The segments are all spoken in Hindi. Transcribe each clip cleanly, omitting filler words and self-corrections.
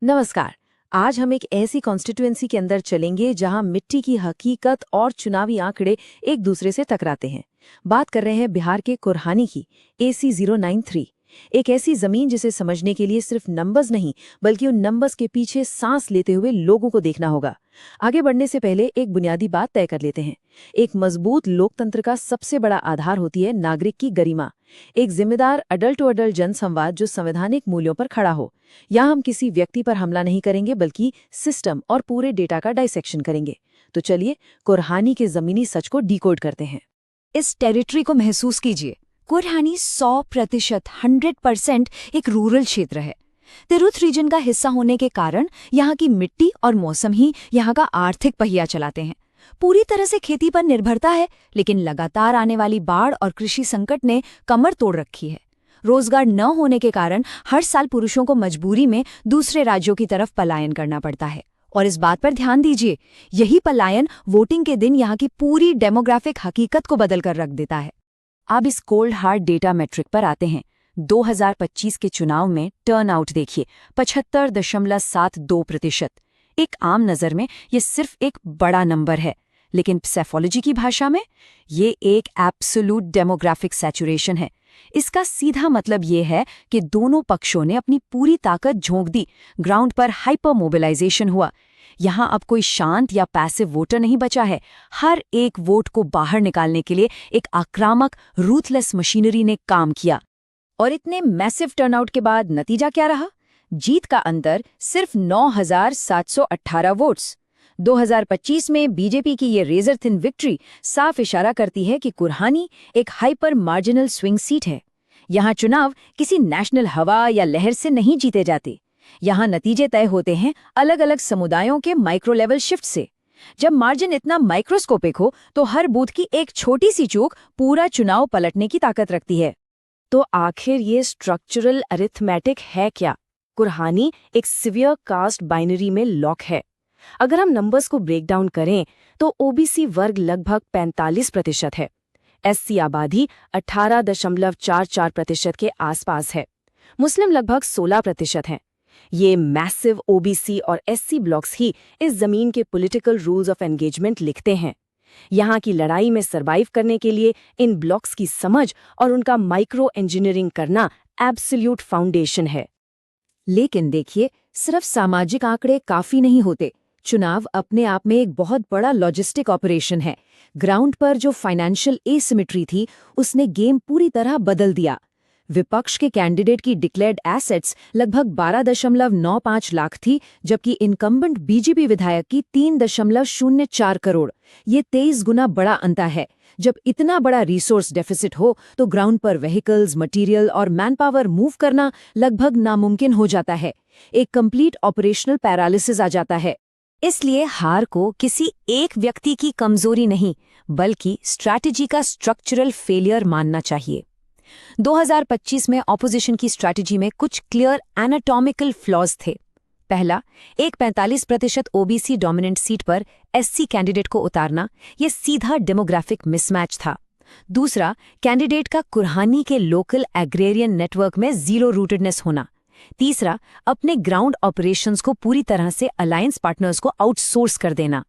नमस्कार। आज हम एक ऐसी कॉन्स्टिट्यूएंसी के अंदर चलेंगे जहां मिट्टी की हकीकत और चुनावी आंकड़े एक दूसरे से टकराते हैं। बात कर रहे हैं बिहार के कुरहानी की, AC093। एक ऐसी जमीन जिसे समझने के लिए सिर्फ नंबर्स नहीं, बल्कि उन नंबर्स के पीछे सांस लेते हुए लोगों को देखना होगा। आगे बढ़ने से पहले एक बुनियादी बात तय कर लेते हैं। एक मजबूत लोकतंत्र का सबसे बड़ा आधार होती है नागरिक की गरिमा। एक जिम्मेदार अडल्ट टू अडल्ट जनसंवाद जो संवैधानिक मूल्यों पर खड़ा हो। यहाँ हम किसी व्यक्ति पर हमला नहीं करेंगे, बल्कि सिस्टम और पूरे डेटा का डाइसेक्शन करेंगे। तो चलिए कुरहानी के जमीनी सच को डिकोड करते हैं। इस टेरिटरी को महसूस कीजिए। कुरहानी 100% एक रूरल क्षेत्र है। तिरुथ रीजन का हिस्सा होने के कारण यहाँ की मिट्टी और मौसम ही यहाँ का आर्थिक पहिया चलाते हैं। पूरी तरह से खेती पर निर्भरता है, लेकिन लगातार आने वाली बाढ़ और कृषि संकट ने कमर तोड़ रखी है। रोजगार न होने के कारण हर साल पुरुषों को मजबूरी में दूसरे राज्यों की तरफ पलायन करना पड़ता है। और इस बात पर ध्यान दीजिए, यही पलायन वोटिंग के दिन यहाँ की पूरी डेमोग्राफिक हकीकत को बदल कर रख देता है। अब इस कोल्ड हार्ड डेटा मैट्रिक पर आते हैं। 2025 के चुनाव में टर्नआउट देखिए, 75.72%। एक आम नज़र में ये सिर्फ एक बड़ा नंबर है, लेकिन साइकोलॉजी की भाषा में ये एक एब्सोल्यूट डेमोग्राफिक सैचुरेशन है। इसका सीधा मतलब ये है कि दोनों पक्षों ने अपनी पूरी ताकत झोंक दी। ग्राउंड पर हाइपर मोबिलाइजेशन हुआ। यहाँ अब कोई शांत या पैसिव वोटर नहीं बचा है। हर एक वोट को बाहर निकालने के लिए एक आक्रामक रूथलेस मशीनरी ने काम किया। और इतने मैसिव टर्नआउट के बाद नतीजा क्या रहा? जीत का अंतर सिर्फ 9,718 वोट्स। 2025 में बीजेपी की ये रेजर थिन विक्ट्री साफ इशारा करती है कि कुरहानी एक हाइपर मार्जिनल स्विंग सीट है। यहाँ चुनाव किसी नेशनल हवा या लहर से नहीं जीते जाते। यहाँ नतीजे तय होते हैं अलग अलग समुदायों के माइक्रो लेवल शिफ्ट से। जब मार्जिन इतना माइक्रोस्कोपिक हो तो हर बूथ की एक छोटी सी चूक पूरा चुनाव पलटने की ताकत रखती है। तो आखिर ये स्ट्रक्चरल अरिथमेटिक है क्या? कुरहानी एक सिवियर कास्ट बाइनरी में लॉक है। अगर हम नंबर्स को ब्रेक डाउन करें तो ओबीसी वर्ग लगभग 45% है। एससी आबादी 18.44% के आसपास है। मुस्लिम लगभग 16% हैं। ये मैसिव ओबीसी और एससी ब्लॉक्स ही इस जमीन के पॉलिटिकल रूल्स ऑफ एंगेजमेंट लिखते हैं। यहाँ की लड़ाई में सरवाइव करने के लिए इन ब्लॉक्स की समझ और उनका माइक्रो इंजीनियरिंग करना एब्सोल्यूट फाउंडेशन है। लेकिन देखिए, सिर्फ सामाजिक आंकड़े काफी नहीं होते। चुनाव अपने आप में एक बहुत बड़ा लॉजिस्टिक ऑपरेशन है। ग्राउंड पर जो फाइनेंशियल एसिमेट्री थी, उसने गेम पूरी तरह बदल दिया। विपक्ष के कैंडिडेट की डिक्लेयर्ड एसेट्स लगभग 12.95 लाख थी, जबकि इनकम्बेंट बीजेपी विधायक की 3.04 करोड़। ये 23 गुना बड़ा अंतर है। जब इतना बड़ा रिसोर्स डेफिसिट हो तो ग्राउंड पर व्हीकल्स, मटेरियल और मैनपावर मूव करना लगभग नामुमकिन हो जाता है। एक कंप्लीट ऑपरेशनल पैरालिसिस आ जाता है। इसलिए हार को किसी एक व्यक्ति की कमजोरी नहीं, बल्कि स्ट्रैटेजी का स्ट्रक्चरल फेलियर मानना चाहिए। 2025 में ऑपोजिशन की स्ट्रैटेजी में कुछ क्लियर एनाटॉमिकल फ्लॉज थे। पहला, एक 45% ओबीसी डोमिनेंट सीट पर एससी कैंडिडेट को उतारना, यह सीधा डेमोग्राफिक मिसमैच था। दूसरा, कैंडिडेट का कुरहानी के लोकल एग्रेरियन नेटवर्क में जीरो रूटेडनेस होना। तीसरा, अपने ग्राउंड ऑपरेशंस को पूरी तरह से अलायंस पार्टनर्स को आउटसोर्स कर देना।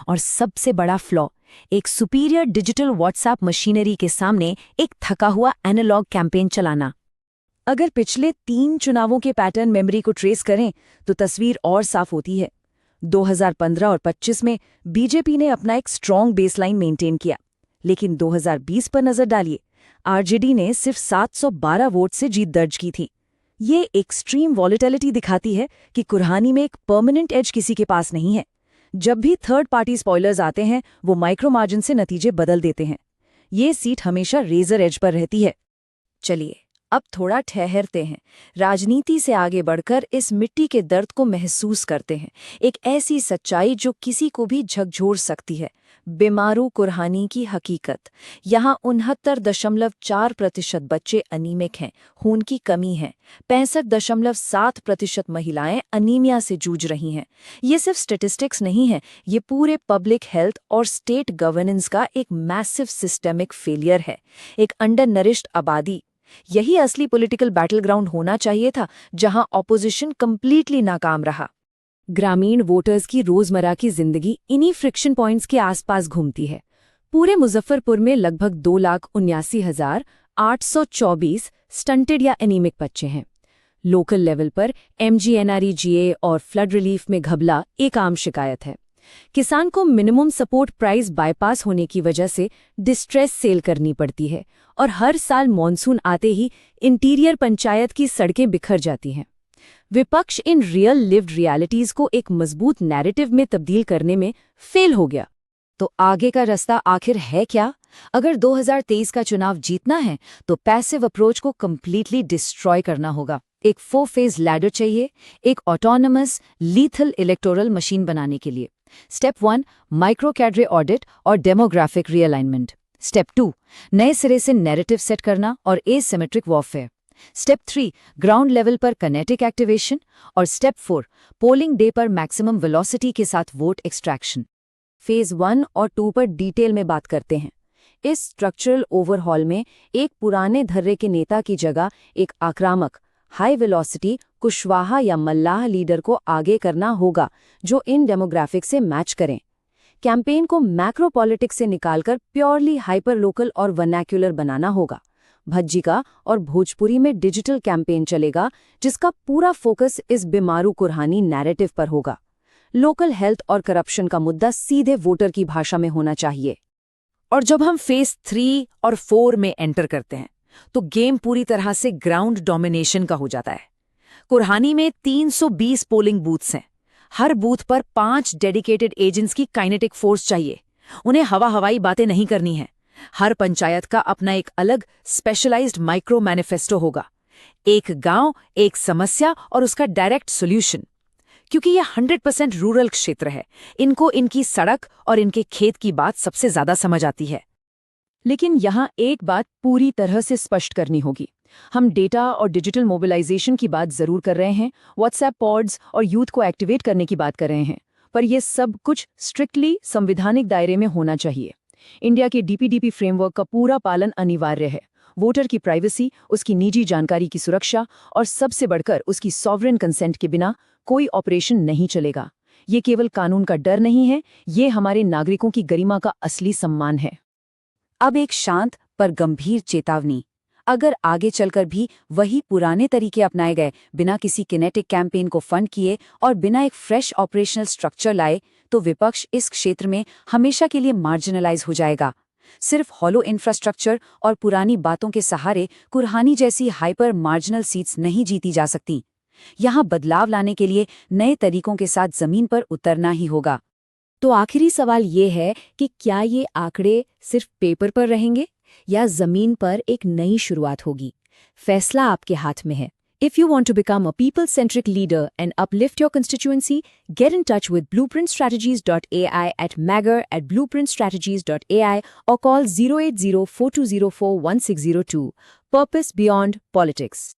और सबसे बड़ा फ्लॉ, एक सुपीरियर डिजिटल व्हाट्सएप मशीनरी के सामने एक थका हुआ एनालॉग कैंपेन चलाना। अगर पिछले 3 चुनावों के पैटर्न मेमोरी को ट्रेस करें तो तस्वीर और साफ होती है। 2015 और 25 में बीजेपी ने अपना एक स्ट्रॉन्ग बेसलाइन मेंटेन किया, लेकिन 2020 पर नजर डालिए, आरजेडी ने सिर्फ 712 वोट से जीत दर्ज की थी। ये एक्सट्रीम वॉलेटिलिटी दिखाती है कि कुरहानी में एक परमानेंट एज किसी के पास नहीं है। जब भी थर्ड पार्टी स्पॉयलर्स आते हैं, वो माइक्रो मार्जिन से नतीजे बदल देते हैं। ये सीट हमेशा रेजर एज पर रहती है। चलिए अब थोड़ा ठहरते हैं, राजनीति से आगे बढ़कर इस मिट्टी के दर्द को महसूस करते हैं। एक ऐसी सच्चाई जो किसी को भी झकझोर सकती है। बीमारू कुरहानी की हकीकत। यहाँ 69.4% बच्चे अनीमिक हैं, खून की कमी है। 65.7% महिलाएं अनीमिया से जूझ रही हैं। ये सिर्फ स्टेटिस्टिक्स नहीं है, ये पूरे पब्लिक हेल्थ और स्टेट गवर्नेंस का एक मैसिव सिस्टेमिक फेलियर है। एक अंडर नरिश्ड आबादी, यही असली पॉलिटिकल बैटल ग्राउंड होना चाहिए था, जहां ऑपोजिशन कंप्लीटली नाकाम रहा। ग्रामीण वोटर्स की रोजमर्रा की जिंदगी इन्हीं फ्रिक्शन पॉइंट्स के आसपास घूमती है। पूरे मुजफ्फरपुर में लगभग 2,79,824 स्टंटेड या एनीमिक बच्चे हैं। लोकल लेवल पर MGNREGA और फ्लड रिलीफ में घबला एक आम शिकायत है। किसान को मिनिमम सपोर्ट प्राइस बाईपास होने की वजह से डिस्ट्रेस सेल करनी पड़ती है और हर साल मॉनसून आते ही इंटीरियर पंचायत की सड़कें बिखर जाती हैं। विपक्ष इन रियल लिव्ड रियलिटीज को एक मजबूत नैरेटिव में तब्दील करने में फेल हो गया। तो आगे का रास्ता आखिर है क्या? अगर 2023 का चुनाव जीतना है तो पैसिव अप्रोच को कंप्लीटली डिस्ट्रॉय करना होगा। एक 4 फेज लैडर चाहिए, एक ऑटोनमस लीथल इलेक्टोरल मशीन बनाने के लिए। स्टेप 1 माइक्रो कैडरे ऑडिट और डेमोग्राफिक रीअलाइनमेंट। स्टेप 2 नए सिरे से नैरेटिव सेट करना और asymmetric warfare. Step 3 ground level पर कनेटिक एक्टिवेशन और स्टेप 4 पोलिंग डे पर मैक्सिमम वेलोसिटी के साथ वोट एक्सट्रैक्शन। फेज 1 और 2 पर डिटेल में बात करते हैं। इस स्ट्रक्चरल ओवरहॉल में एक पुराने धर्रे के नेता की जगह एक आक्रामक हाई वेलोसिटी कुशवाहा या मल्लाह लीडर को आगे करना होगा, जो इन डेमोग्राफिक से मैच करें। कैंपेन को मैक्रो पॉलिटिक्स से निकालकर प्योरली हाइपर लोकल और वर्नैक्युलर बनाना होगा। भज्जिका और भोजपुरी में डिजिटल कैंपेन चलेगा, जिसका पूरा फोकस इस बीमारू कुरहानी नैरेटिव पर होगा। लोकल हेल्थ और करप्शन का मुद्दा सीधे वोटर की भाषा में होना चाहिए। और जब हम फेज 3 और 4 में एंटर करते हैं तो गेम पूरी तरह से ग्राउंड डोमिनेशन का हो जाता है। कुरहानी में 320 पोलिंग बूथ्स हैं। हर बूथ पर 5 डेडिकेटेड एजेंट्स की काइनेटिक फोर्स चाहिए। उन्हें हवाई बातें नहीं करनी है। हर पंचायत का अपना एक अलग स्पेशलाइज्ड माइक्रो मैनिफेस्टो होगा। एक गांव, एक समस्या और उसका डायरेक्ट सॉल्यूशन। क्योंकि यह 100% रूरल क्षेत्र है, इनको इनकी सड़क और इनके खेत की बात सबसे ज्यादा समझ आती है। लेकिन यहाँ एक बात पूरी तरह से स्पष्ट करनी होगी। हम डेटा और डिजिटल मोबिलाइजेशन की बात जरूर कर रहे हैं, व्हाट्सएप पॉड्स और यूथ को एक्टिवेट करने की बात कर रहे हैं, पर यह सब कुछ स्ट्रिक्टली संवैधानिक दायरे में होना चाहिए। इंडिया के DPDP फ्रेमवर्क का पूरा पालन अनिवार्य है। वोटर की प्राइवेसी, उसकी निजी जानकारी की सुरक्षा और सबसे बढ़कर उसकी सॉवरेन कंसेंट के बिना कोई ऑपरेशन नहीं चलेगा। ये केवल कानून का डर नहीं है, ये हमारे नागरिकों की गरिमा का असली सम्मान है। अब एक शांत पर गंभीर चेतावनी। अगर आगे चलकर भी वही पुराने तरीके अपनाए गए, बिना किसी किनेटिक कैंपेन को फंड किए और बिना एक फ्रेश ऑपरेशनल स्ट्रक्चर लाए, तो विपक्ष इस क्षेत्र में हमेशा के लिए मार्जिनलाइज हो जाएगा। सिर्फ हॉलो इंफ्रास्ट्रक्चर और पुरानी बातों के सहारे कुरहानी जैसी हाइपर मार्जिनल सीट्स नहीं जीती जा सकती। यहाँ बदलाव लाने के लिए नए तरीकों के साथ जमीन पर उतरना ही होगा। तो आखिरी सवाल ये है कि क्या ये आंकड़े सिर्फ पेपर पर रहेंगे या जमीन पर एक नई शुरुआत होगी? फैसला आपके हाथ में है। If you want to become a people-centric leader and uplift your constituency, get in touch with blueprintstrategies.ai at magar@blueprintstrategies.ai or call 080-4204-1602. Purpose beyond politics.